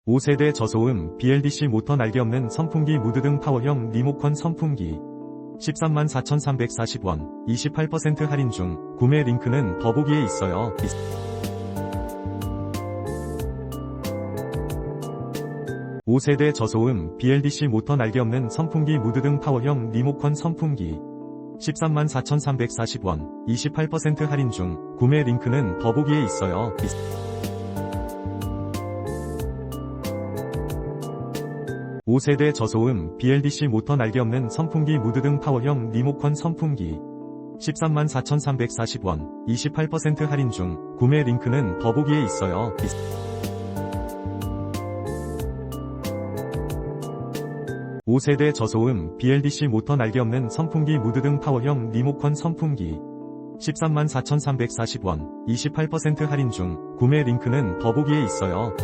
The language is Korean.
5세대 저소음 Bldc 모터 날개없는 선풍기 무드등 파워형 리모컨 선풍기 134,340원 28% 할인 중. 구매 링크는 더보기에 있어요. 5세대 저소음 Bldc 모터 날개없는 선풍기 무드등 파워형 리모컨 선풍기 134,340원 28% 할인 중. 구매 링크는 더보기에 있어요. 5세대 저소음 Bldc 모터 날개없는 선풍기 무드등 파워형 리모컨 선풍기 134,340원 28% 할인 중. 구매 링크는 더보기에 있어요. 5세대 저소음 Bldc 모터 날개없는 선풍기 무드등 파워형 리모컨 선풍기 134,340원 28% 할인 중. 구매 링크는 더보기에 있어요.